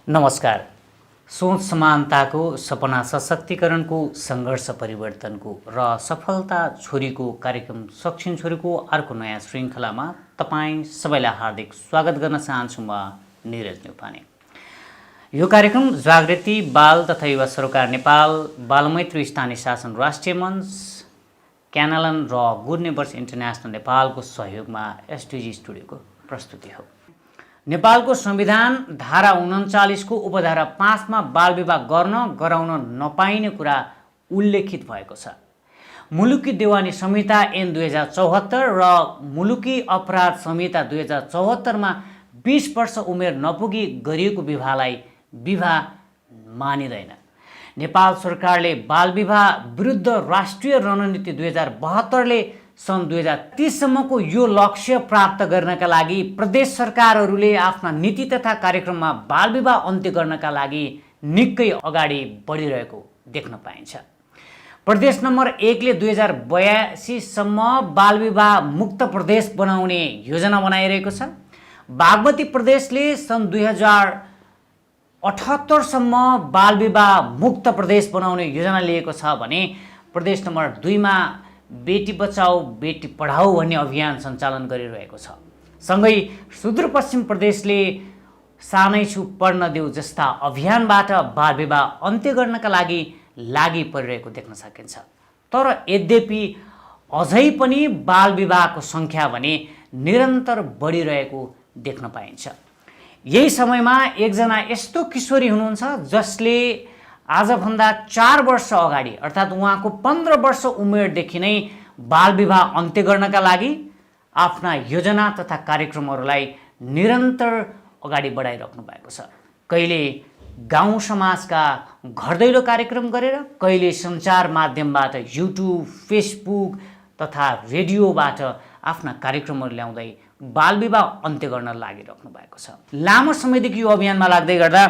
नमस्कार। सोच समानताको सपना सशक्तिकरणको सङ्घर्ष परिवर्तनको र सफलता छोरीको कार्यक्रम सक्षम छोरीको अर्को नयाँ श्रृङ्खलामा तपाईँ सबैलाई हार्दिक स्वागत गर्न चाहन्छु। म निरज न्युपाने। यो कार्यक्रम जागृति बाल तथा युवा सरोकार नेपाल, बालमैत्री स्थानीय शासन राष्ट्रिय मञ्च, क्यानालन र गुड नेबर्स इन्टरनेसनल नेपालको सहयोगमा एसटिजी स्टुडियोको प्रस्तुति हो। नेपालको संविधान धारा 39 को उपधारा 5 मा बालविवाह गराउन नपाइने कुरा उल्लेखित भएको छ। मुलुकी देवानी संहिता ऐन 2074 र मुलुकी अपराध संहिता 2074 मा 20 वर्ष उमेर नपुगी गरिएको विवाहलाई विवाह मानिँदैन। नेपाल सरकारले बालविवाह विरुद्ध राष्ट्रिय रणनीति 2072 ले सन् 2030 सम्मको यो लक्ष्य प्राप्त गर्नका लागि प्रदेश सरकारहरूले आफ्ना नीति तथा कार्यक्रममा बालविवाह अन्त्य गर्नका लागि निकै अगाडि बढिरहेको देख्न पाइन्छ। प्रदेश नम्बर 1 ले 2082 सम्म बालविवाह मुक्त प्रदेश बनाउने योजना बनाइरहेको छ। बागमती प्रदेशले सन् 2078 सम्म बालविवाह मुक्त प्रदेश बनाउने योजना लिएको छ भने प्रदेश नम्बर 2 मा बेटी बचाओ बेटी पढाओ भन्ने अभियान सञ्चालन गरिरहेको छ। सँगै सुदूरपश्चिम प्रदेशले सानै छु पढ्न देऊ जस्ता अभियानबाट बालविवाह अन्त्य गर्नका लागि परिरहेको देख्न सकिन्छ। तर यद्यपि अझै पनि बालविवाहको सङ्ख्या भने निरन्तर बढिरहेको देख्न पाइन्छ। यही समयमा एकजना यस्तो किशोरी हुनुहुन्छ जसले आजभन्दा 4 वर्ष अगाडि अर्थात् उहाँको 15 वर्ष उमेरदेखि नै बालविवाह अन्त्य गर्नका लागि आफ्ना योजना तथा कार्यक्रमहरूलाई निरन्तर अगाडि बढाइराख्नु भएको छ। कहिले गाउँ समाजका घर दैलो कार्यक्रम गरेर, कहिले सञ्चार माध्यमबाट युट्युब, फेसबुक तथा रेडियोबाट आफ्ना कार्यक्रमहरू ल्याउँदै बालविवाह अन्त्य गर्न लागिराख्नु भएको छ। लामो समयदेखि यो अभियानमा लाग्दै गर्दा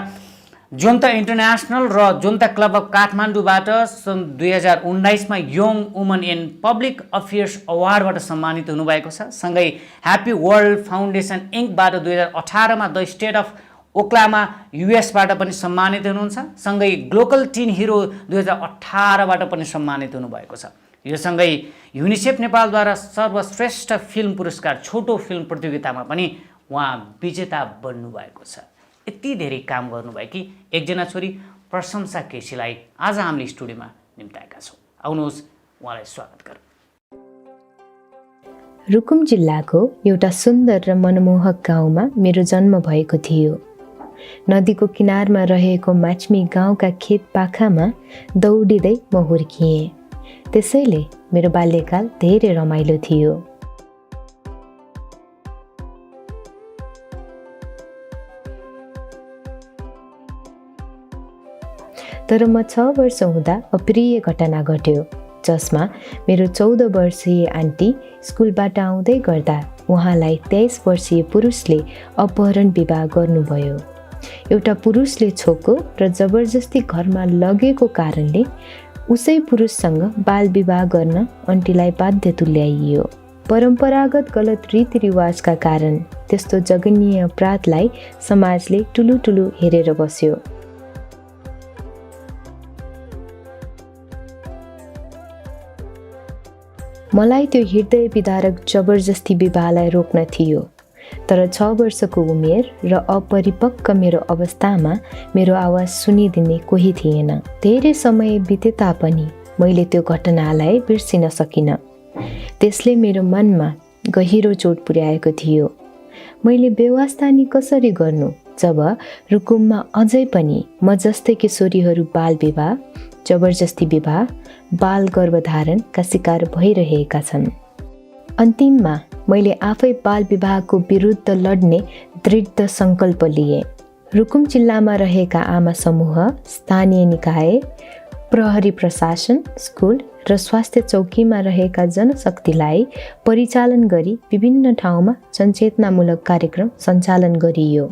जोन्ता इन्टरनेसनल र जोन्ता क्लब अफ काठमाडौँबाट सन् 2019 मा young woman in public affairs अवार्डबाट सम्मानित हुनुभएको छ। सँगै ह्याप्पी वर्ल्ड फाउन्डेसन इङ्कबाट 2018 मा द स्टेट अफ ओक्लामा युएसबाट पनि सम्मानित हुनुहुन्छ। सँगै ग्लोबल टिन हिरो 2018 बाट पनि सम्मानित हुनुभएको छ। यो सँगै युनिसेफ नेपालद्वारा सर्वश्रेष्ठ फिल्म पुरस्कार छोटो फिल्म प्रतियोगितामा पनि उहाँ विजेता बन्नुभएको छ। यति धेरै काम गर्नुभएकी एकजना छोरी प्रशंसा केसीलाई आज हामीले स्टुडियोमा निम्ताएका छौँ। आउनुहोस् उहाँलाई स्वागत गरौँ। रुकुम जिल्लाको एउटा सुन्दर र मनमोहक गाउँमा मेरो जन्म भएको थियो। नदीको किनारमा रहेको माचमी गाउँका खेत पाखामा दौडिँदै म हुर्किएँ। त्यसैले मेरो बाल्यकाल धेरै रमाइलो थियो। तर म 6 वर्ष हुँदा अप्रिय घटना घट्यो, जसमा मेरो 14 वर्षीय आन्टी स्कुलबाट आउँदै गर्दा उहाँलाई 23 वर्षीय पुरुषले अपहरण विवाह गर्नुभयो। एउटा पुरुषले छोको र जबरजस्ती घरमा लगेको कारणले उसै पुरुषसँग बाल विवाह गर्न आन्टीलाई बाध्य तुल्याइयो। परम्परागत गलत रीतिरिवाजका कारण त्यस्तो जघन्य अपराधलाई समाजले ठुलो हेरेर बस्यो। मलाई त्यो हृदय विदारक जबरजस्ती विवाहलाई रोक्न थियो। तर 6 वर्षको उमेर र अपरिपक्व मेरो अवस्थामा मेरो आवाज सुनिदिने कोही थिएन। धेरै समय बिते तापनि मैले त्यो घटनालाई बिर्सिन सकिनँ। त्यसले मेरो मनमा गहिरो चोट पुर्याएको थियो। मैले बेवास्ता नि कसरी गर्नु जब रुकुममा अझै पनि म जस्तै किशोरीहरू बाल विवाह, जबरजस्ती विवाह, बाल गर्भधारणका शिकार भइरहेका छन्। अन्तिममा मैले आफै बाल विवाहको विरुद्ध लड्ने दृढ सङ्कल्प लिएँ। रुकुम जिल्लामा रहेका आमा समूह, स्थानीय निकाय, प्रहरी प्रशासन, स्कुल र स्वास्थ्य चौकीमा रहेका जनशक्तिलाई परिचालन गरी विभिन्न ठाउँमा जनचेतनामूलक कार्यक्रम सञ्चालन गरियो।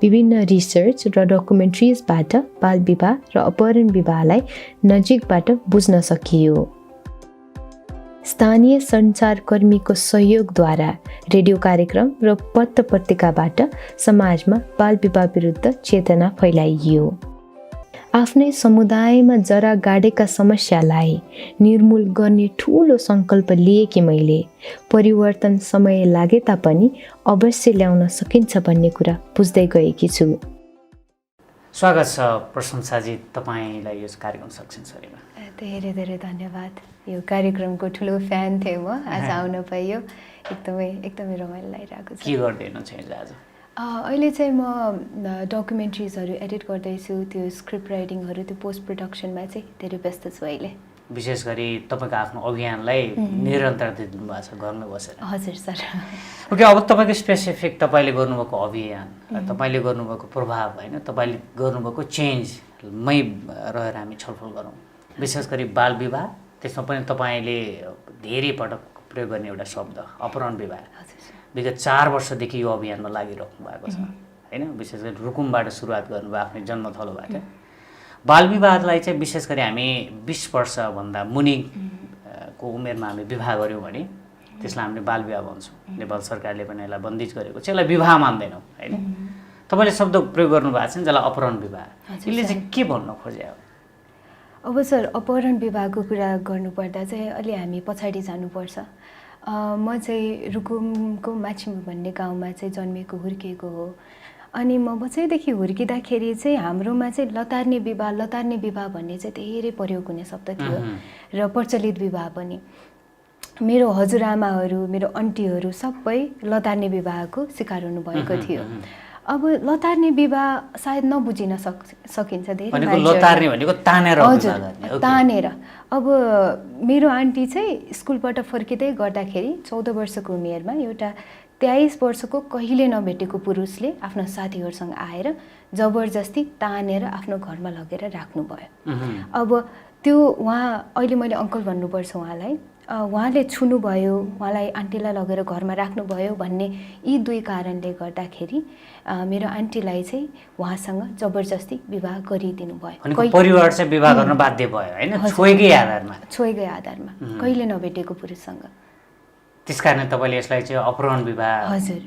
विभिन्न रिसर्च र डकुमेन्ट्रिजबाट बाल विवाह र अपहरण विवाहलाई नजिकबाट बुझ्न सकियो। स्थानीय सञ्चारकर्मीको सहयोगद्वारा रेडियो कार्यक्रम र पत्र पत्रिकाबाट समाजमा बालविवाह विरुद्ध चेतना फैलाइयो। आफ्नै समुदायमा जरा गाडेका समस्यालाई निर्मूल गर्ने ठुलो सङ्कल्प लिएकी मैले परिवर्तन समय लागे तापनि अवश्य ल्याउन सकिन्छ भन्ने कुरा बुझ्दै गएकी छु। स्वागत छ प्रशंसाजी तपाईँलाई यो कार्यक्रम सक्सेस गरेमा। धेरै धेरै धन्यवाद। यो कार्यक्रमको ठुलो फ्यान थिएँ म, आज आउन पाइयो, एकदमै रमाइलो लागिरहेको छ। के गर्दै हुनुहुन्छ आज? अहिले चाहिँ म डकुमेन्ट्रिजहरू एडिट गर्दैछु, त्यो स्क्रिप्ट राइटिङहरू, त्यो पोस्ट प्रोडक्सनमा चाहिँ धेरै व्यस्त छु अहिले। विशेष गरी तपाईँको आफ्नो अभियानलाई निरन्तरता दिनुभएको छ घरमा बसेर। हजुर सर। ओके, अब तपाईँको स्पेसिफिक तपाईँले गर्नुभएको अभियान, तपाईँले गर्नुभएको प्रभाव होइन, तपाईँले गर्नुभएको चेन्जमै रहेर हामी छलफल गरौँ। विशेष गरी बाल विवाह, त्यसमा पनि तपाईँले धेरै पटक प्रयोग गर्ने एउटा शब्द अपहरण विवाह। विगत 4 वर्षदेखि यो अभियानमा लागिरहनु भएको छ होइन। विशेष गरी रुकुमबाट सुरुवात गर्नुभयो, आफ्नै जन्मथलोबाट। बाल विवाहलाई चाहिँ विशेष गरी हामी 20 वर्षभन्दा मुनिको उमेरमा हामी विवाह गऱ्यौँ भने त्यसलाई हामीले बाल विवाह भन्छौँ। नेपाल सरकारले पनि यसलाई बन्दिज गरेको छ, यसलाई विवाह मान्दैनौँ होइन। तपाईँले शब्द प्रयोग गर्नुभएको छ नि, जसलाई अपहरण विवाह, यसले चाहिँ के भन्न खोज्यो? अब सर, अपहरण विवाहको कुरा गर्नुपर्दा चाहिँ अलि हामी पछाडि जानुपर्छ। म चाहिँ रुकुमको माछिमु भन्ने गाउँमा चाहिँ जन्मेको हुर्किएको हो। अनि म बच्चैदेखि हुर्किँदाखेरि चाहिँ हाम्रोमा चाहिँ लतार्ने विवाह भन्ने चाहिँ धेरै प्रयोग हुने शब्द थियो र प्रचलित विवाह पनि। मेरो हजुरआमाहरू, मेरो आन्टीहरू सबै लतार्ने विवाहको शिकार हुनुभएको थियो। अब लतार्ने विवाह सायद नबुझिन सकिन्छ धेरै लतार्ने भनेको तानेर। हजुर, तानेर। अब मेरो आन्टी चाहिँ स्कुलबाट फर्किँदै गर्दाखेरि 14 वर्षको उमेरमा एउटा 23 वर्षको कहिले नभेटेको पुरुषले आफ्नो साथीहरूसँग आएर जबरजस्ती तानेर आफ्नो घरमा लगेर राख्नुभयो। अब त्यो अहिले मैले अङ्कल भन्नुपर्छ उहाँलाई, उहाँले छुनुभयो, उहाँलाई आन्टीलाई लगेर घरमा राख्नुभयो भन्ने यी 2 कारणले गर्दाखेरि मेरो आन्टीलाई चाहिँ उहाँसँग जबरजस्ती विवाह गरिदिनु भयो। परिवार चाहिँ विवाह गर्न बाध्य भयो होइन, छोएकै आधारमा कहिले नभेटेको पुरुषसँग। त्यसकारण तपाईँले यसलाई चाहिँ अपहरण विवाह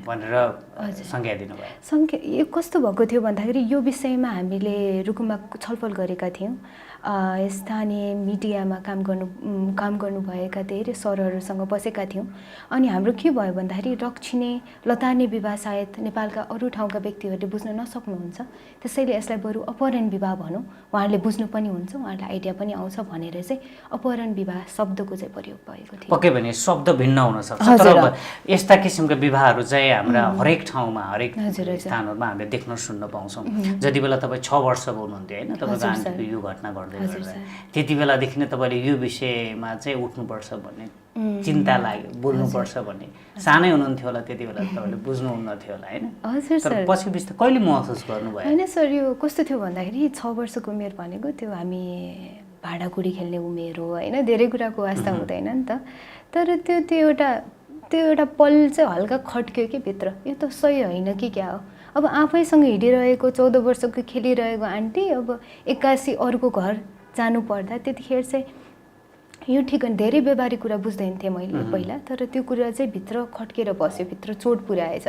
भनेर संज्ञा दिनुभयो। यो कस्तो भएको थियो भन्दाखेरि यो विषयमा हामीले रुकुममा छलफल गरेका थियौँ। स्थानीय मिडियामा काम गर्नुभएका धेरै सरहरूसँग बसेका थियौँ। अनि हाम्रो के भयो भन्दाखेरि रक्छिने लतार्ने विवाह सायद नेपालका अरू ठाउँका व्यक्तिहरूले बुझ्न नसक्नुहुन्छ, त्यसैले यसलाई बरु अपहरण विवाह भनौँ, उहाँहरूले बुझ्नु पनि हुन्छ, उहाँहरूलाई आइडिया पनि आउँछ भनेर चाहिँ अपहरण विवाह शब्दको चाहिँ प्रयोग भएको थियो। पक्कै भने शब्द भिन्न हुनसक्छ, तर यस्ता किसिमका विवाहहरू चाहिँ हाम्रा हरेक ठाउँमा, हरेक स्थानहरूमा हामीले देख्न सुन्न पाउँछौँ। जति बेला तपाईँ 6 वर्षको हुनुहुन्थ्यो होइन, तपाईँको आन्टीको यो घटना घट्दै त्यति बेलादेखि नै तपाईँले यो विषयमा चाहिँ उठ्नुपर्छ भन्ने चिन्ता लाग्यो, बोल्नुपर्छ भन्ने। सानै हुनुहुन्थ्यो होला त्यति बेला, तपाईँले बुझ्नुहुन्न थियो होला होइन। तर पछि बिस्तारै कहिले महसुस गर्नुभयो? होइन सर, यो कस्तो थियो भन्दाखेरि 6 वर्षको उमेर भनेको त्यो हामी भाँडाकुडी खेल्ने उमेर हो होइन, धेरै कुराको वास्ता हुँदैन नि त। तर त्यो एउटा पल चाहिँ हल्का खट्क्यो कि भित्र, यो त सही होइन कि क्या हो। अब आफैसँग हिँडिरहेको 14 वर्षको खेलिरहेको आन्टी अब 81 अरूको घर जानु पर्दा त्यतिखेर चाहिँ यो ठिक धेरै व्यवहारिक कुरा बुझ्दैन थिएँ मैले पहिला, तर त्यो कुरा चाहिँ भित्र खट्केर बस्यो, भित्र चोट पुर्याएछ।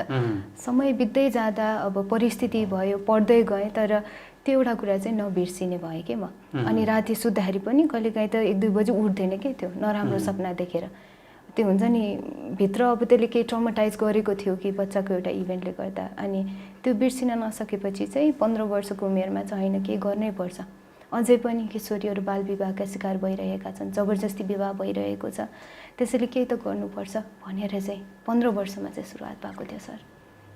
समय बित्दै जाँदा अब परिस्थिति भयो, पढ्दै गएँ, तर त्यो एउटा कुरा चाहिँ नबिर्सिने भएँ कि म। अनि राति सुत्दाखेरि पनि कहिलेकाहीँ त 1-2 बजी उठ्दैन के, त्यो नराम्रो सपना देखेर। त्यो हुन्छ नि भित्र, अब त्यसले केही ट्रमाटाइज गरेको थियो कि बच्चाको एउटा इभेन्टले गर्दा। अनि त्यो बिर्सिन नसकेपछि चाहिँ 15 वर्षको उमेरमा चाहिँ होइन, केही गर्नै पर्छ। अझै पनि किशोरीहरू बाल विवाहका शिकार भइरहेका छन्, जबरजस्ती विवाह भइरहेको छ, त्यसैले केही त गर्नुपर्छ भनेर चाहिँ 15 वर्षमा चाहिँ सुरुवात भएको थियो सर।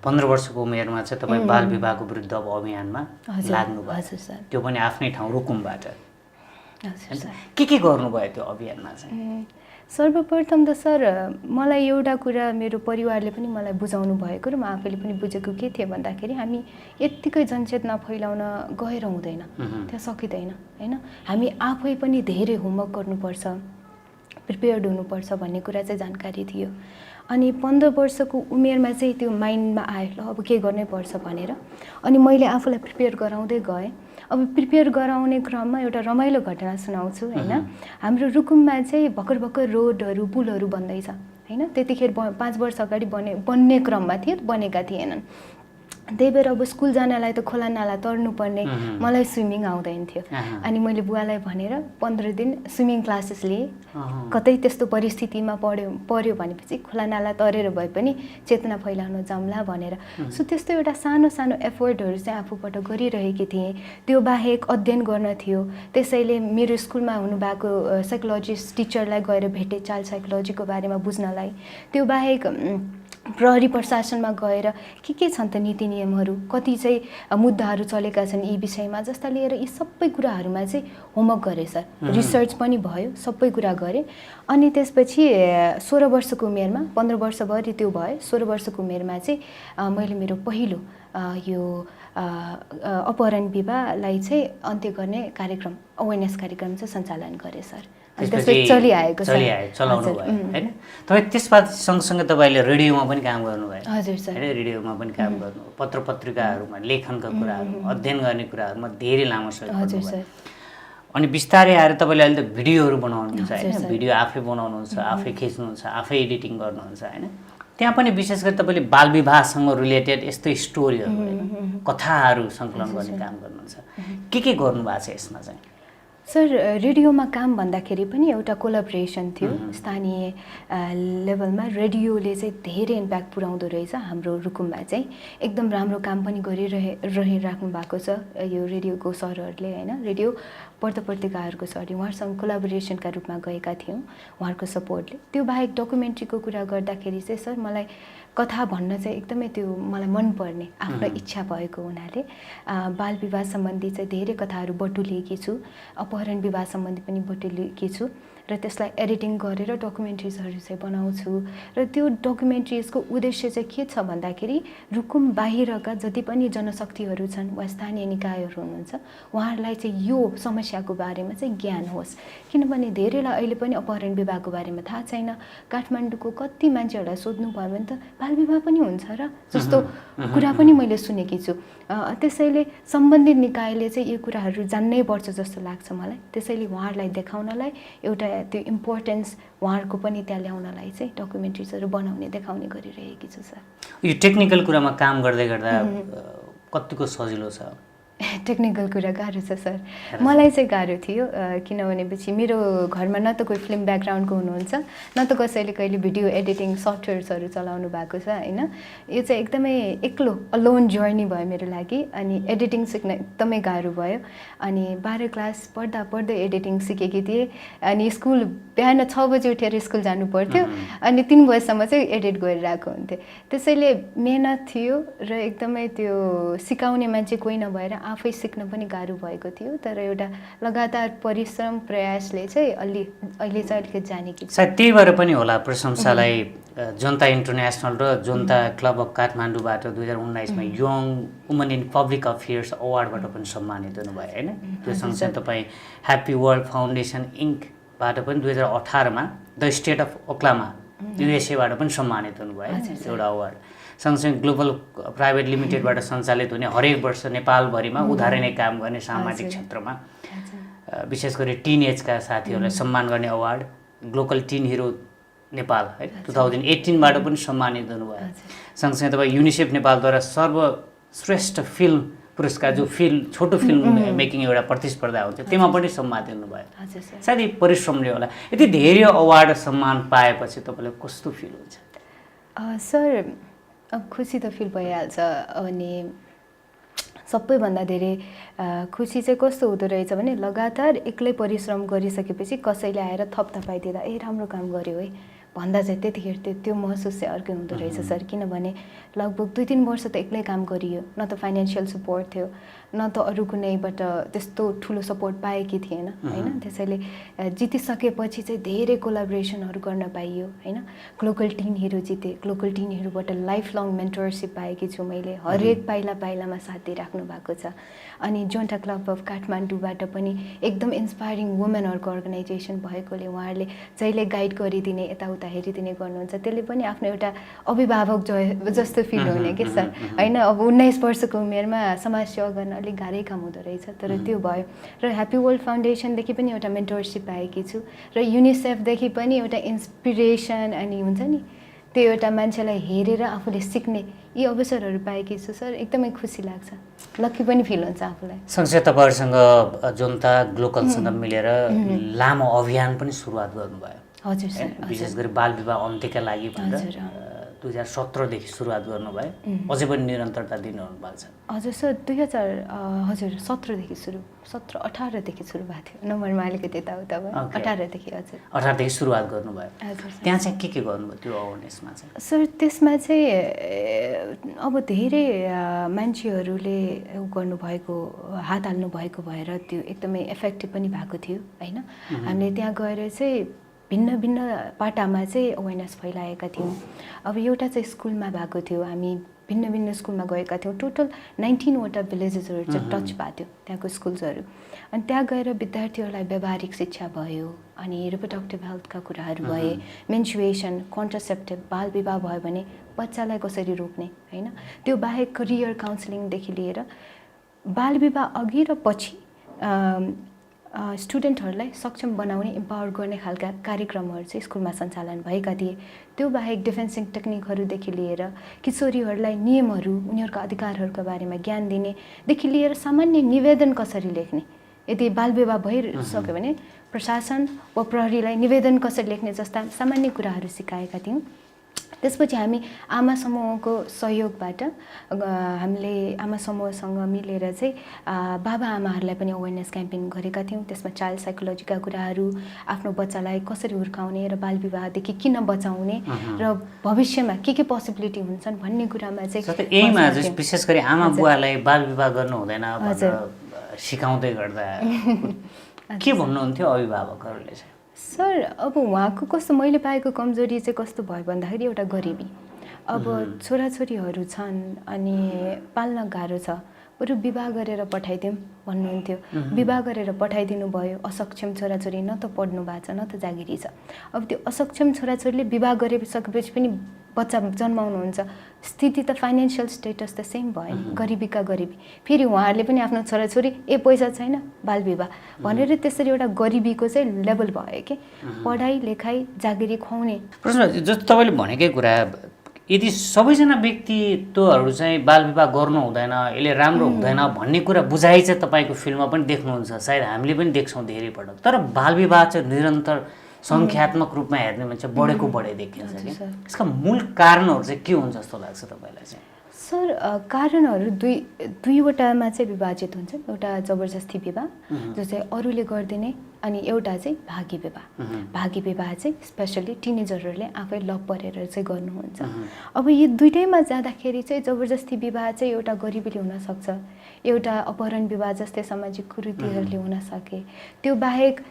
15 वर्षको उमेरमा चाहिँ तपाईँ बाल विवाहको विरुद्ध अब अभियानमा लाग्नुभयो। हजुर सर। त्यो पनि आफ्नै ठाउँ रुकुमबाट। हजुर सर। के गर्नुभयो त्यो अभियानमा चाहिँ? सर्वप्रथम त सर मलाई एउटा कुरा मेरो परिवारले पनि मलाई बुझाउनु भएको र म आफैले पनि बुझेको के थियो भन्दाखेरि हामी यत्तिकै जनचेतना फैलाउन गएर हुँदैन, त्यहाँ सकिँदैन होइन। हामी आफै पनि धेरै होमवर्क गर्नुपर्छ, प्रिपेयर्ड हुनुपर्छ भन्ने कुरा चाहिँ जानकारी थियो। अनि 15 वर्षको उमेरमा चाहिँ त्यो माइन्डमा आयो ल अब के गर्नै पर्छ भनेर। अनि मैले आफूलाई प्रिपेयर गराउँदै गएँ। अब प्रिपेयर गराउने क्रममा एउटा रमाइलो घटना सुनाउँछु होइन। हाम्रो रुकुममा चाहिँ भर्खर भर्खर रोडहरू पुलहरू बन्दैछ होइन। त्यतिखेर 5 वर्ष अगाडि बन्ने क्रममा थियो, बनेका थिएनन्। त्यही भएर अब स्कुल जानलाई त खोला नाला तर्नुपर्ने, मलाई स्विमिङ आउँदैन थियो। अनि मैले बुवालाई भनेर 15 दिन स्विमिङ क्लासेस लिएँ। कतै त्यस्तो परिस्थितिमा पर्यो भनेपछि खोला नाला तरेर भए पनि चेतना फैलाउन जाउँला भनेर। सो त्यस्तो एउटा सानो सानो एफोर्टहरू चाहिँ आफूबाट गरिरहेकी थिएँ। त्यो बाहेक अध्ययन गर्न थियो, त्यसैले मेरो स्कुलमा हुनुभएको साइकोलोजिस्ट टिचरलाई गएर भेटेँ चाइल्ड साइकोलोजीको बारेमा बुझ्नलाई। त्यो बाहेक प्रहरी प्रशासनमा गएर के छन् त नीति नियमहरू, कति चाहिँ मुद्दाहरू चलेका छन् यी विषयमा जस्ता लिएर यी सबै कुराहरूमा चाहिँ होमवर्क गरेँ सर। रिसर्च पनि भयो, सबै कुरा गरेँ। अनि त्यसपछि 16 वर्षको उमेरमा, 15 वर्षभरि त्यो भयो, 16 वर्षको उमेरमा चाहिँ मैले मेरो पहिलो यो अपहरण विवाहलाई चाहिँ अन्त्य गर्ने कार्यक्रम, अवेरनेस कार्यक्रम चाहिँ सञ्चालन गरेँ सर। चलाउनु भयो होइन। तपाईँ त्यसबाट सँगसँगै तपाईँले रेडियोमा पनि काम गर्नुभयो। हजुर सर। होइन, रेडियोमा पनि काम गर्नु, पत्र पत्रिकाहरूमा लेखनका कुराहरू, अध्ययन गर्ने कुराहरूमा धेरै लामो समय गर्नुभयो। अनि बिस्तारै आएर तपाईँले अहिले त भिडियोहरू बनाउनुहुन्छ होइन। भिडियो आफै बनाउनुहुन्छ, आफै खिच्नुहुन्छ, आफै एडिटिङ गर्नुहुन्छ होइन। त्यहाँ पनि विशेष गरी तपाईँले बाल विवाहसँग रिलेटेड यस्तो स्टोरीहरू होइन, कथाहरू सङ्कलन गर्ने काम गर्नुहुन्छ। के गर्नुभएको छ यसमा चाहिँ? सर रेडियोमा काम भन्दाखेरि पनि एउटा कोलाब्रेसन थियो स्थानीय लेभलमा। रेडियोले चाहिँ धेरै इम्प्याक्ट पुर्याउँदो रहेछ हाम्रो रुकुममा चाहिँ। एकदम राम्रो काम पनि गरिराख्नु भएको छ यो रेडियोको सरहरूले होइन। रेडियो पत्रपत्रिकाहरूको सरले उहाँहरूसँग कोलाबोरेसनका रूपमा गएका थियौँ उहाँहरूको सपोर्टले। त्यो बाहेक डकुमेन्ट्रीको कुरा गर्दाखेरि चाहिँ सर मलाई कथा भन्न चाहिँ एकदमै त्यो मलाई मनपर्ने आफ्नो इच्छा भएको हुनाले बाल विवाह सम्बन्धी चाहिँ धेरै कथाहरू बटुलेकी छु, अपहरण विवाह सम्बन्धी पनि बटुलेकी छु र त्यसलाई एडिटिङ गरेर डकुमेन्ट्रिजहरू चाहिँ बनाउँछु। र त्यो डकुमेन्ट्रिजको उद्देश्य चाहिँ के छ भन्दाखेरि रुकुम बाहिरका जति पनि जनशक्तिहरू छन् वा स्थानीय निकायहरू हुनुहुन्छ उहाँहरूलाई चाहिँ यो समस्याको बारेमा चाहिँ ज्ञान होस्। किनभने धेरैलाई अहिले पनि अपहरण विवाहको बारेमा थाहा छैन। काठमाडौँको कति मान्छेहरूलाई सोध्नु भयो भने त बाल विवाह पनि हुन्छ र जस्तो कुरा पनि मैले सुनेकी छु। त्यसैले सम्बन्धित निकायले चाहिँ यो कुराहरू जान्नै पर्छ जस्तो लाग्छ मलाई। त्यसैले उहाँहरूलाई देखाउनलाई एउटा त्यो इम्पोर्टेन्स उहाँहरूको पनि त्यहाँ ल्याउनलाई चाहिँ डकुमेन्ट्रिजहरू बनाउने देखाउने गरिरहेकी छु सर। यो टेक्निकल कुरामा काम गर्दै गर्दा कतिको सजिलो छ? टेक्निकल कुरा गाह्रो छ सर। मलाई चाहिँ गाह्रो थियो किनभनेपछि मेरो घरमा न त कोही फिल्म ब्याकग्राउन्डको हुनुहुन्छ न त कसैले कहिले भिडियो एडिटिङ सफ्टवेयर्सहरू चलाउनु भएको छ होइन। यो चाहिँ एकदमै एक्लो अलोन जर्नी भयो मेरो लागि। अनि एडिटिङ सिक्न एकदमै गाह्रो भयो। अनि 12 क्लास पढ्दै एडिटिङ सिकेकी थिएँ। अनि स्कुल बिहान 6 बजी उठेर स्कुल जानु पर्थ्यो अनि 3 बजीसम्म चाहिँ एडिट गरिरहेको हुन्थेँ। त्यसैले मेहनत थियो र एकदमै त्यो सिकाउने मान्छे कोही नभएर आफै सिक्न पनि गाह्रो भएको थियो। तर एउटा लगातार परिश्रम प्रयासले चाहिँ अहिले चाहिँ अलिकति जानेकी छु। सायद त्यही भएर पनि होला प्रशंसालाई जनता इन्टरनेसनल र जनता क्लब अफ काठमाडौँबाट 2019मा young woman in public affairs अवार्डबाट पनि सम्मानित हुनुभयो होइन। त्यो सँगसँगै तपाईँ ह्याप्पी वर्ल्ड फाउन्डेसन इङ्कबाट पनि 2018मा द स्टेट अफ ओक्लामा युएसएबाट पनि सम्मानित हुनुभयो एउटा अवार्ड। सँगसँगै ग्लोबल प्राइभेट लिमिटेडबाट सञ्चालित हुने हरेक वर्ष नेपालभरिमा उदाहरणीय काम गर्ने सामाजिक क्षेत्रमा विशेष गरी टिन एजका साथीहरूलाई सम्मान गर्ने award global teen hero Nepal है 2018बाट पनि सम्मानित हुनुभयो। सँगसँगै तपाईँ युनिसेफ नेपालद्वारा सर्वश्रेष्ठ फिल्म पुरस्कार जो छोटो फिल्म मेकिङ एउटा प्रतिस्पर्धा हुन्थ्यो त्यसमा पनि सम्मानित हुनुभयो। सायद यी परिश्रमले होला। यति धेरै अवार्ड सम्मान पाएपछि तपाईँलाई कस्तो फिल हुन्छ? सर अब खुसी त फिल भइहाल्छ। अनि सबैभन्दा धेरै खुसी चाहिँ कस्तो हुँदो रहेछ भने लगातार एक्लै परिश्रम गरिसकेपछि कसैले आएर थप थपाइदिँदा ए राम्रो काम गर्यो है भन्दा चाहिँ त्यतिखेर त्यो महसुस चाहिँ अर्कै हुँदो रहेछ सर। किनभने लगभग 2-3 वर्ष त एक्लै काम गरियो, न त फाइनेन्सियल सपोर्ट थियो न त अरू कुनैबाट त्यस्तो ठुलो सपोर्ट पाएकी थिएन होइन। त्यसैले जितिसकेपछि चाहिँ धेरै कोलाबोरेसनहरू गर्न पाइयो होइन। ग्लोबल टिन हिरो जिते, ग्लोबल टिन हिरोबाट लाइफ लङ मेन्टरसिप पाएकी छु मैले। हरेक पाइलामा साथ दिइराख्नु भएको छ। अनि जोन्टा क्लब अफ काठमाडौँबाट पनि एकदम इन्सपायरिङ वुमेनहरूको अर्गनाइजेसन भएकोले उहाँहरूले जहिले गाइड गरिदिने, यताउता गर्दा हेरिदिने गर्नुहुन्छ त्यसले पनि आफ्नो एउटा अभिभावक जस्तो फिल हुने कि सर होइन अब 19 वर्षको उमेरमा समाज सेवा गर्न अलिक गाह्रै काम हुँदो रहेछ तर त्यो भयो र ह्याप्पी वर्ल्ड फाउन्डेसनदेखि पनि एउटा मेन्टरसिप पाएकी छु र युनिसेफदेखि पनि एउटा इन्सपिरेसन अनि हुन्छ नि त्यो एउटा मान्छेलाई हेरेर आफूले सिक्ने यी अवसरहरू पाएकी छु सर एकदमै खुसी लाग्छ लक्की पनि फिल हुन्छ आफूलाई सँगसँगै तपाईँहरूसँग जनता ग्लोकलसँग मिलेर लामो अभियान पनि सुरुवात गर्नुभयो हजुर सर विशेष गरी बाल विवाह अन्त्यका लागि भनेर 2017 देखि सुरुवात गर्नुभयो अझै पनि निरन्तरता दिनुहुनु भएको छ हजुर सर 2017 देखि सुरु 18 देखि सुरु भएको थियो नम्बरमा अलिकति यताउता भयो 18 देखि हजुर 18 देखि सुरुवात गर्नुभयो हजुर त्यहाँ चाहिँ के गर्नुभयो त्यो अवेरनेसमा चाहिँ सर त्यसमा चाहिँ अब धेरै मान्छेहरूले गर्नुभएको हात हाल्नु भएको भएर त्यो एकदमै इफेक्टिभ पनि भएको थियो होइन हामीले त्यहाँ गएर चाहिँ भिन्न भिन्न पाटामा चाहिँ अवेरनेस फैलाएका थियौँ अब एउटा चाहिँ स्कुलमा भएको थियो हामी भिन्न भिन्न स्कुलमा गएका थियौँ टोटल 19वटा भिलेजेसहरू चाहिँ टच भएको थियो त्यहाँको स्कुल्सहरू अनि त्यहाँ गएर विद्यार्थीहरूलाई व्यावहारिक शिक्षा भयो अनि रिप्रोडक्टिभ हेल्थका कुराहरू भए मेन्सुरेसन कन्ट्रासेप्टिभ बाल विवाह भयो भने बच्चालाई कसरी रोक्ने होइन त्यो बाहेक करियर काउन्सिलिङदेखि लिएर बाल विवाह अघि र पछि स्टुडेन्टहरूलाई सक्षम बनाउने इम्पावर गर्ने खालका कार्यक्रमहरू चाहिँ स्कुलमा सञ्चालन भएका थिए त्यो बाहेक डिफेन्सिङ टेक्निकहरूदेखि लिएर किशोरीहरूलाई नियमहरू उनीहरूका अधिकारहरूका बारेमा ज्ञान दिनेदेखि लिएर सामान्य निवेदन कसरी लेख्ने यदि बाल विवाह भइसक्यो भने प्रशासन वा प्रहरीलाई निवेदन कसरी लेख्ने जस्ता सामान्य कुराहरू सिकाएका थियौँ त्यसपछि हामी आमा समूहको सहयोगबाट हामीले आमा समूहसँग मिलेर चाहिँ बाबा आमाहरूलाई पनि अवेरनेस क्याम्पेन गरेका थियौँ त्यसमा चाइल्ड साइकोलोजीका कुराहरू आफ्नो बच्चालाई कसरी हुर्काउने र बाल विवाहदेखि किन बचाउने र भविष्यमा के पोसिबिलिटी हुन्छन् भन्ने कुरामा चाहिँ यहीमा विशेष गरी आमा बुवालाई बाल विवाह गर्नु हुँदैन भनेर सिकाउँदै गर्दा के भन्नुहुन्थ्यो अभिभावकहरूले चाहिँ सर अब उहाँको कस्तो मैले पाएको कमजोरी चाहिँ कस्तो भयो भन्दाखेरि एउटा गरिबी अब छोराछोरीहरू छन् अनि पाल्न गाह्रो छ बरु विवाह गरेर पठाइदिउँ भन्नुहुन्थ्यो विवाह गरेर पठाइदिनु भयो असक्षम छोराछोरी न त पढ्नु भएको छ न त जागिरी छ अब त्यो असक्षम छोराछोरीले विवाह गरिसकेपछि पनि बच्चा जन्माउनुहुन्छ स्थिति त फाइनेन्सियल स्टेटस त सेम भयो नि गरिबीका गरिबी फेरि उहाँहरूले पनि आफ्नो छोराछोरी पैसा छैन बाल विवाह भनेर त्यसरी एउटा गरिबीको चाहिँ लेभल भयो कि पढाइ लेखाइ जागिरी खुवाउने प्रश्न जस्तो तपाईँले भनेकै कुरा यदि सबैजना व्यक्तित्वहरू चाहिँ बाल विवाह गर्नु हुँदैन यसले राम्रो हुँदैन भन्ने कुरा बुझाइ चाहिँ तपाईँको फिल्ममा पनि देख्नुहुन्छ सायद हामीले पनि देख्छौँ धेरै पटक तर बाल विवाह चाहिँ निरन्तर सङ्ख्यात्मक रूपमा हेर्ने मान्छे बढेको बढे देखिन्छ कि यसका मूल कारणहरू चाहिँ के हुन्छ जस्तो लाग्छ तपाईँलाई चाहिँ सर कारणहरू दुईवटामा चाहिँ विभाजित हुन्छ एउटा जबरजस्ती विवाह जो चाहिँ अरूले गरिदिने अनि एउटा चाहिँ भागी विवाह चाहिँ स्पेसली टिनेजरहरूले आफै लभ परेर चाहिँ गर्नुहुन्छ अब यी दुइटैमा जाँदाखेरि चाहिँ जबरजस्ती विवाह चाहिँ एउटा गरिबीले हुनसक्छ एउटा अपहरण विवाह जस्तै सामाजिक कुरीतिहरूले हुन सके त्यो बाहेक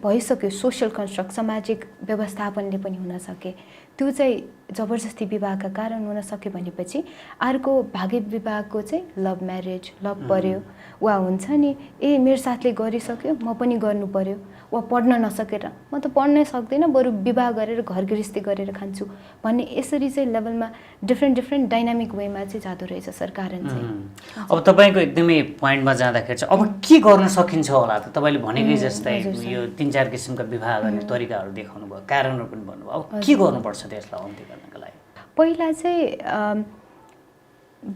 भइसक्यो सोसल कन्स्ट्रक्ट सामाजिक व्यवस्थापनले पनि हुन सके त्यो चाहिँ जबरजस्ती विवाहका कारण हुन सक्यो भनेपछि अर्को भागी विवाहको चाहिँ लभ म्यारेज लभ पर्यो वा हुन्छ नि मेरो साथले गरिसक्यो म पनि गर्नु पर्यो वा पढ्न नसकेर म त पढ्नै सक्दिनँ बरु विवाह गरेर घर गृहस्थी गरेर खान्छु भन्ने यसरी चाहिँ लेभलमा डिफ्रेन्ट डाइनामिक वेमा चाहिँ जाँदो रहेछ सर कारण चाहिँ अब तपाईँको एकदमै पोइन्टमा जाँदाखेरि चाहिँ अब के गर्न सकिन्छ होला त तपाईँले भनेकै जस्तै यो 3-4 किसिमका विवाह गर्ने तरिकाहरू देखाउनु भयो कारणहरू पनि भन्नुभयो अब के गर्नुपर्छ त्यसलाई अन्त्य गर्नको लागि पहिला चाहिँ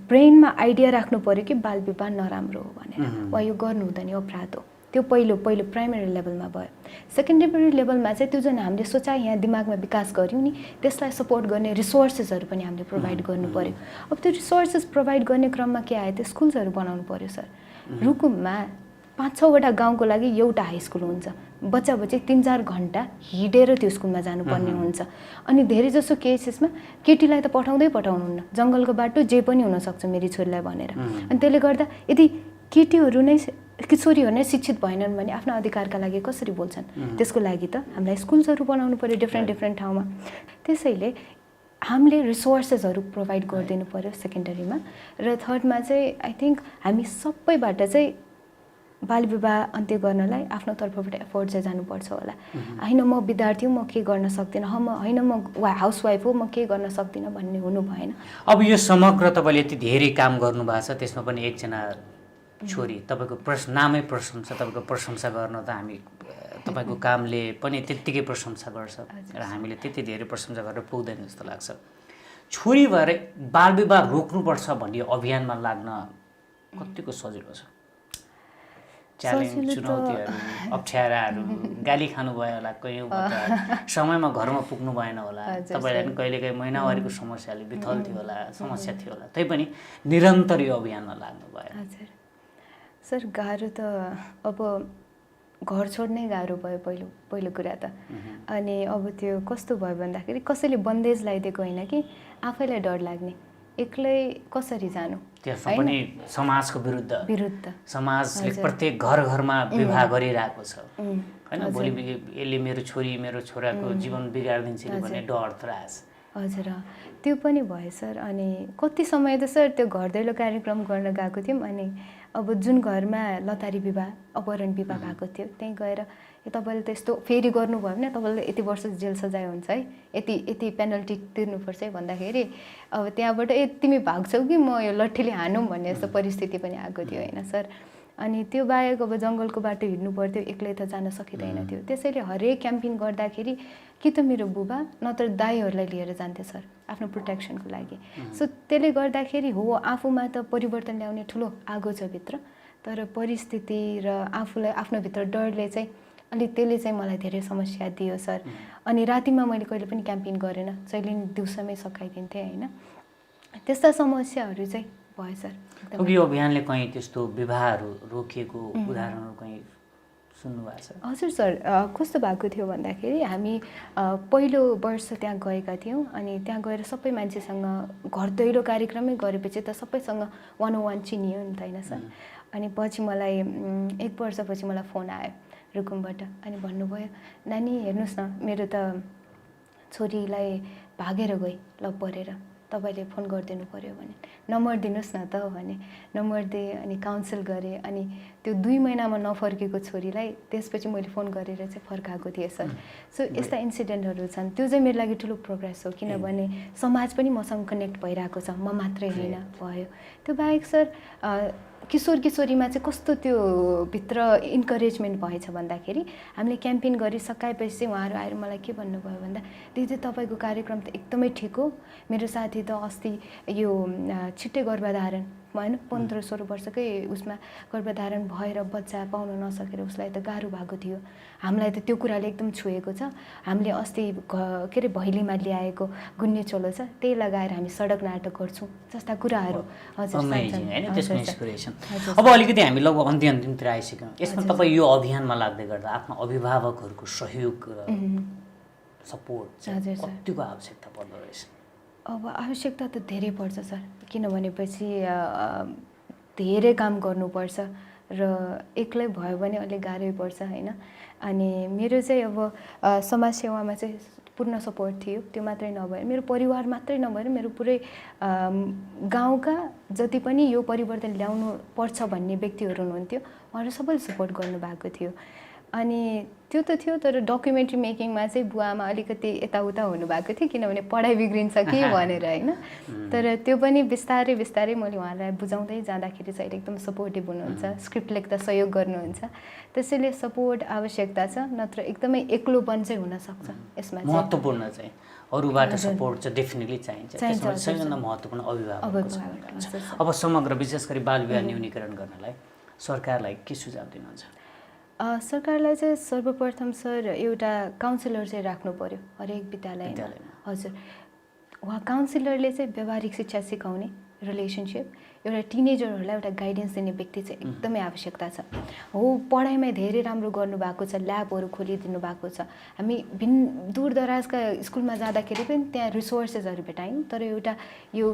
ब्रेनमा आइडिया राख्नु पर्यो कि बाल विवाह नराम्रो हो भनेर वा यो गर्नु हुँदैन अपराध हो त्यो पहिलो प्राइमेरी लेभलमा भयो सेकेन्डरी लेभलमा चाहिँ त्यो जुन हामीले सोचाइ यहाँ दिमागमा विकास गऱ्यौँ नि त्यसलाई सपोर्ट गर्ने रिसोर्सेसहरू पनि हामीले प्रोभाइड गर्नु पर्यो अब त्यो रिसोर्सेस प्रोभाइड गर्ने क्रममा के आयो त्यो स्कुल्सहरू बनाउनु पर्यो सर रुकुममा 5-6वटा गाउँको लागि एउटा हाई स्कुल हुन्छ बच्चा 3-4 घन्टा हिँडेर त्यो स्कुलमा जानुपर्ने हुन्छ अनि धेरै जसो केसेसमा केटीलाई त पठाउनुहुन्न जङ्गलको बाटो जे पनि हुनसक्छ मेरी छोरीलाई भनेर अनि त्यसले गर्दा यदि केटीहरू नै किशोरीहरू नै शिक्षित भएनन् भने आफ्नो अधिकारका लागि कसरी बोल्छन् त्यसको लागि त हामीलाई स्कुल्सहरू बनाउनु पर्यो डिफ्रेन्ट ठाउँमा त्यसैले हामीले रिसोर्सेसहरू प्रोभाइड गरिदिनु पर्यो सेकेन्डरीमा र थर्डमा चाहिँ आई थिङ्क हामी सबैबाट चाहिँ बाल विवाह अन्त्य गर्नलाई आफ्नो तर्फबाट एफोर्ट चाहिँ जानुपर्छ होला। होइन म विद्यार्थी हो, म के गर्न सक्दिनँ, होइन म हाउसवाइफ हो, म के गर्न सक्दिनँ भन्ने हुनु भएन। अब यो समग्र तपाईँले यति धेरै काम गर्नुभएको छ, त्यसमा पनि एकजना छोरी तपाईँको नामै प्रशंसा, तपाईँको प्रशंसा गर्न त हामी तपाईँको कामले पनि त्यत्तिकै प्रशंसा गर्छ र हामीले त्यति धेरै प्रशंसा गरेर पुग्दैन जस्तो लाग्छ। छोरी भएर बालविवाह रोक्नुपर्छ भन्ने अभियानमा लाग्न कतिको सजिलो छ? च्यालेन्ज, चुनौतीहरू, अप्ठ्याराहरू, गाली खानुभयो होला कयौँबाट, समयमा घरमा पुग्नु भएन होला, तपाईँलाई पनि कहिलेकाहीँ महिनावारीको समस्याले विथल थियो होला, समस्या थियो होला, तैपनि निरन्तर यो अभियानमा लाग्नुभयो। हजुर सर, गाह्रो त अब घर छोड्नै गाह्रो भयो पहिलो कुरा त। अनि अब त्यो कस्तो भयो भन्दाखेरि कसैले बन्देज लगाइदिएको होइन कि आफैलाई डर लाग्ने, एक्लै कसरी जानु, त्यसमा पनि समाजको विरुद्ध समाजले हजुर। प्रत्येक घरमा विवाह गरिरहेको छ होइन, भोलि यसले मेरो छोरी मेरो छोराको जीवन बिगारिदिन्छ भन्ने डर त्रास। हजुर त्यो पनि भयो सर। अनि कति समय त सर त्यो घर दैलो कार्यक्रम गर्न गएको थियौँ, अनि अब जुन घरमा लतारी विवाह अपहरण विवाह भएको थियो त्यहीँ गएर तपाईँले त यस्तो फेरि गर्नुभयो भने तपाईँले यति वर्ष जेल सजाय हुन्छ है, यति पेनल्टी तिर्नुपर्छ है भन्दाखेरि अब त्यहाँबाट तिमी भाग्छौ कि म यो लट्ठीले हानौँ भन्ने जस्तो परिस्थिति पनि आएको थियो होइन सर। अनि त्यो बाहेक अब जङ्गलको बाटो हिँड्नु पर्थ्यो, एक्लै त जान सकिँदैन थियो। त्यसैले हरेक क्याम्पिङ गर्दाखेरि कि त मेरो बुबा नत्र दाईहरूलाई लिएर जान्थ्यो सर आफ्नो प्रोटेक्सनको लागि। सो त्यसले गर्दाखेरि हो आफूमा त परिवर्तन ल्याउने ठुलो आगो छ भित्र, तर परिस्थिति र आफूलाई आफ्नोभित्र डरले चाहिँ त्यसले चाहिँ मलाई धेरै समस्या दियो सर। अनि रातिमा मैले कहिले पनि क्याम्पिङ गरेन, जहिले दिउँसोमै सकाइदिन्थेँ होइन। त्यस्ता समस्याहरू चाहिँ भयो सर। यो अभियानले कहीँ त्यस्तो विवाहहरू रोकिएको उदाहरणहरू कहीँ सुन्नुभएको छ? हजुर सर, कस्तो भएको थियो भन्दाखेरि हामी पहिलो वर्ष त्यहाँ गएका थियौँ। अनि त्यहाँ गएर सबै मान्छेसँग घर दैलो कार्यक्रमै गरेपछि त सबैसँग 101 चिनियो नि त होइन सर। अनि पछि मलाई 1 वर्षपछि मलाई फोन आयो रुकुमबाट, अनि भन्नुभयो नानी हेर्नुहोस् न, मेरो त छोरीलाई भागेर गई लभ परेर, तपाईँले फोन गरिदिनु पऱ्यो भने, नम्बर दिनुहोस् न त भने। नम्बर दिएँ, अनि काउन्सिल गरेँ। अनि त्यो 2 महिनामा नफर्केको छोरीलाई त्यसपछि मैले फोन गरेर चाहिँ फर्काएको थिएँ सर। सो यस्ता इन्सिडेन्टहरू छन्, त्यो चाहिँ मेरो लागि ठुलो प्रोग्रेस हो, किनभने समाज पनि मसँग कनेक्ट भइरहेको छ, म मात्रै होइन भयो। त्यो बाहेक सर किशोर किशोरीमा चाहिँ कस्तो त्यो भित्र इन्करेजमेन्ट भएछ भन्दाखेरि हामीले क्याम्पेन गरिसकाएपछि चाहिँ उहाँहरू आएर मलाई के भन्नुभयो भन्दा, दिदी तपाईँको कार्यक्रम त एकदमै ठिक हो, मेरो साथी त अस्ति यो छिट्टै गर्भधारण होइन 15-16 वर्षकै उसमा गर्भधारण भएर बच्चा पाउन नसकेर उसलाई त गाह्रो भएको थियो। हामीलाई त त्यो कुराले एकदम छोएको छ। हामीले अस्ति के अरे भैलीमा ल्याएको गुन्ने चोलो छ, त्यही लगाएर हामी सडक नाटक गर्छौँ जस्ता कुराहरू। हजुर अब अलिकति हामी लगभग अन्तिमतिर आइसक्यौँ। यसमा तपाईँ यो अभियानमा लाग्दै गर्दा आफ्नो अभिभावकहरूको सहयोग र सपोर्ट कतिको आवश्यकता पर्दो रहेछ? अब आवश्यकता त धेरै पर्छ सर, किनभनेपछि धेरै काम गर्नुपर्छ र एक्लै भयो भने अलिक गाह्रै पर्छ होइन। अनि मेरो चाहिँ अब समाज सेवामा चाहिँ पूर्ण सपोर्ट थियो। त्यो मात्रै नभएर मेरो परिवार मात्रै नभएर मेरो पुरै गाउँका जति पनि यो परिवर्तन ल्याउनु पर्छ भन्ने व्यक्तिहरू हुनुहुन्थ्यो, उहाँहरू सबैले सपोर्ट गर्नुभएको थियो। अनि त्यो त थियो, तर डकुमेन्ट्री मेकिङमा चाहिँ बुवामा अलिकति यताउता हुनुभएको थियो, किनभने पढाइ बिग्रिन्छ कि भनेर होइन। तर त्यो पनि बिस्तारै बिस्तारै मैले उहाँलाई बुझाउँदै जाँदाखेरि चाहिँ एकदम सपोर्टिभ हुनुहुन्छ, स्क्रिप्ट लेख्दा सहयोग गर्नुहुन्छ। त्यसैले सपोर्ट आवश्यकता छ, नत्र एकदमै एक्लोपन चाहिँ हुनसक्छ यसमा। महत्त्वपूर्ण चाहिँ अरूबाट सपोर्ट चाहिँ डेफिनेटली चाहिन्छ। त्यसमा सबैभन्दा महत्त्वपूर्ण अभिभावक। अब समग्र विशेष गरी बाल विवाह न्यूनीकरण गर्नलाई सरकारलाई के सुझाव दिनुहुन्छ? सरकारलाई चाहिँ सर्वप्रथम सर एउटा काउन्सिलर चाहिँ राख्नु पर्यो हरेक विद्यालयमा। हजुर, उहाँ काउन्सिलरले चाहिँ व्यावहारिक शिक्षा सिकाउने, रिलेसनसिप, एउटा टिनेजरहरूलाई एउटा गाइडेन्स दिने व्यक्ति चाहिँ एकदमै आवश्यकता छ। हो पढाइमा धेरै राम्रो गर्नुभएको छ, ल्याबहरू खोलिदिनु भएको छ। हामी दूरदराजका स्कुलमा जाँदाखेरि पनि त्यहाँ रिसोर्सेसहरू भेटायौँ, तर एउटा यो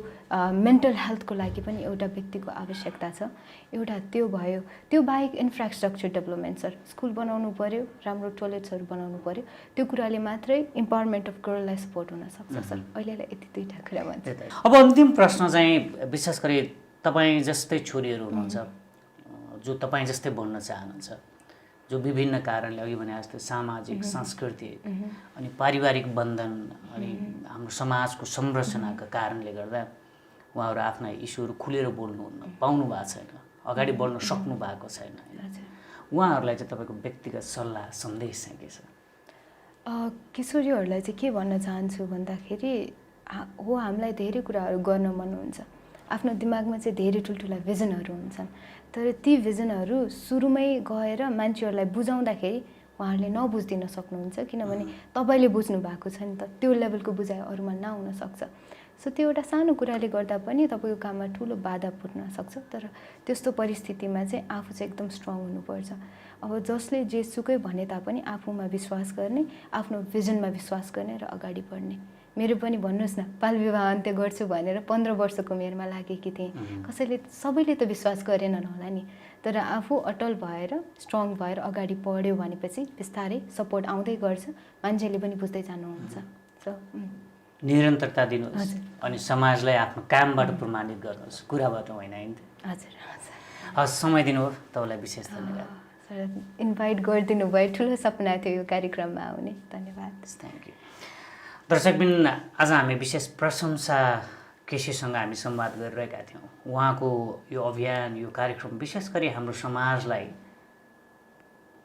मेन्टल हेल्थको लागि पनि एउटा व्यक्तिको आवश्यकता छ। एउटा त्यो भयो। त्यो बाहेक इन्फ्रास्ट्रक्चर डेभलपमेन्ट सर, स्कुल बनाउनु पऱ्यो, राम्रो टोयलेट्सहरू बनाउनु पऱ्यो। त्यो कुराले मात्रै इम्पावरमेन्ट अफ गर्ललाई सपोर्ट हुनसक्छ सर। अहिलेलाई यति 2टा कुरा भन्छ। अब अन्तिम प्रश्न चाहिँ विशेष गरी तपाईँ जस्तै छोरीहरू हुनुहुन्छ जो तपाईँ जस्तै बन्न चाहनुहुन्छ, जो विभिन्न कारणले अघि भने जस्तै सामाजिक, सांस्कृतिक अनि पारिवारिक बन्धन अनि हाम्रो समाजको संरचनाका कारणले गर्दा उहाँहरू आफ्ना इस्युहरू खुलेर बोल्नुहुन्न, पाउनु भएको छैन, अगाडि बढ्न सक्नु भएको छैन होइन। उहाँहरूलाई चाहिँ तपाईँको व्यक्तिगत सल्लाह सन्देश चाहिँ के छ? किशोरीहरूलाई चाहिँ के भन्न चाहन्छु भन्दाखेरि हो, हामीलाई धेरै कुराहरू गर्न मन हुन्छ, आफ्नो दिमागमा चाहिँ धेरै ठुल्ठुला भिजनहरू हुन्छन्, तर ती भिजनहरू सुरुमै गएर मान्छेहरूलाई बुझाउँदाखेरि उहाँहरूले नबुझिदिन सक्नुहुन्छ, किनभने तपाईँले बुझ्नु भएको छ नि त, त्यो लेभलको बुझाइ अरूमा नहुन सक्छ। सो त्यो एउटा सानो कुराले गर्दा पनि तपाईँको काममा ठुलो बाधा पुग्न सक्छ। तर त्यस्तो परिस्थितिमा चाहिँ आफू चाहिँ एकदम स्ट्रङ हुनुपर्छ। अब जसले जेसुकै भने तापनि आफूमा विश्वास गर्ने, आफ्नो भिजनमा विश्वास गर्ने र अगाडि बढ्ने। मेरो पनि भन्नुहोस् न, बालविवाह अन्त्य गर्छु भनेर 15 वर्षको उमेरमा लागेकी थिएँ। सबैले त विश्वास गरेनन् होला नि, तर आफू अटल भएर स्ट्रङ भएर अगाडि बढ्यो भनेपछि बिस्तारै सपोर्ट आउँदै गर्छ, मान्छेले पनि बुझ्दै जानुहुन्छ। सो निरन्तरता दिनुहोस् अनि समाजलाई आफ्नो कामबाट प्रमाणित गर्नुहोस्, कुराबाट होइन नि त। हजुर हस्, समय दिनुभयो, तपाईँलाई विशेष धन्यवाद। सर इन्भाइट गरिदिनु भयो, ठुलो सपना थियो यो कार्यक्रममा आउने, धन्यवाद। Thank you. दर्शकबिन, आज हामी विशेष प्रशंसा केसीसँग हामी संवाद गरिरहेका थियौँ। उहाँको यो अभियान, यो कार्यक्रम विशेष गरी हाम्रो समाजलाई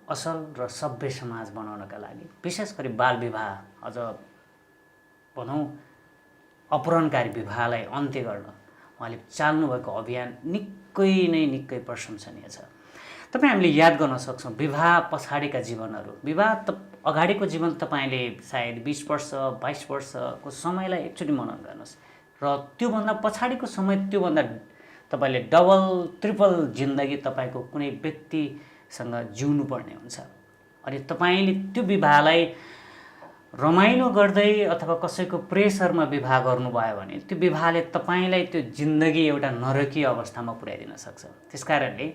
असल र सभ्य समाज बनाउनका लागि, विशेष गरी बालविवाह अझ भनौँ अपहरणकारी विवाहलाई अन्त्य गर्न उहाँले चाल्नुभएको अभियान निकै प्रशंसनीय छ। तपाईँ हामीले याद गर्न सक्छौँ विवाह पछाडिका जीवनहरू। विवाह अगाडिको जीवन तपाईँले सायद 20 वर्ष 22 वर्षको समयलाई एकचोटि मनन गर्नुहोस् र त्योभन्दा पछाडिको समय, त्योभन्दा तपाईँले डबल ट्रिपल जिन्दगी तपाईँको कुनै व्यक्तिसँग जिउनु पर्ने हुन्छ। अनि तपाईँले त्यो विवाहलाई रमाइलो गर्दै अथवा कसैको प्रेसरमा विवाह गर्नुभयो भने त्यो विवाहले तपाईँलाई त्यो जिन्दगी एउटा नरकीय अवस्थामा पुर्याइदिन सक्छ। त्यसकारणले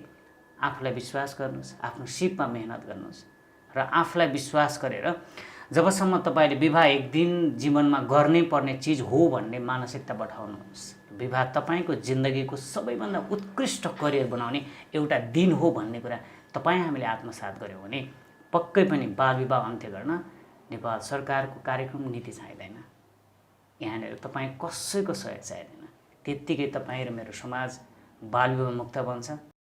आफूलाई विश्वास गर्नुहोस्, आफ्नो सिपमा मेहनत गर्नुहोस् र आफूलाई विश्वास गरेर जबसम्म तपाईँले विवाह एक दिन जीवनमा गर्नै पर्ने चिज हो भन्ने मानसिकता बठाउनुहोस्। विवाह तपाईँको जिन्दगीको सबैभन्दा उत्कृष्ट करियर बनाउने एउटा दिन हो भन्ने कुरा तपाईँ हामीले आत्मसात गऱ्यौँ भने पक्कै पनि बालविवाह अन्त्य गर्न नेपाल सरकारको कार्यक्रम नीति चाहिँदैन। यहाँनिर तपाईँ कसैको सहयोग चाहिँदैन। त्यत्तिकै तपाईँ र मेरो समाज बालविवाह मुक्त बन्छ।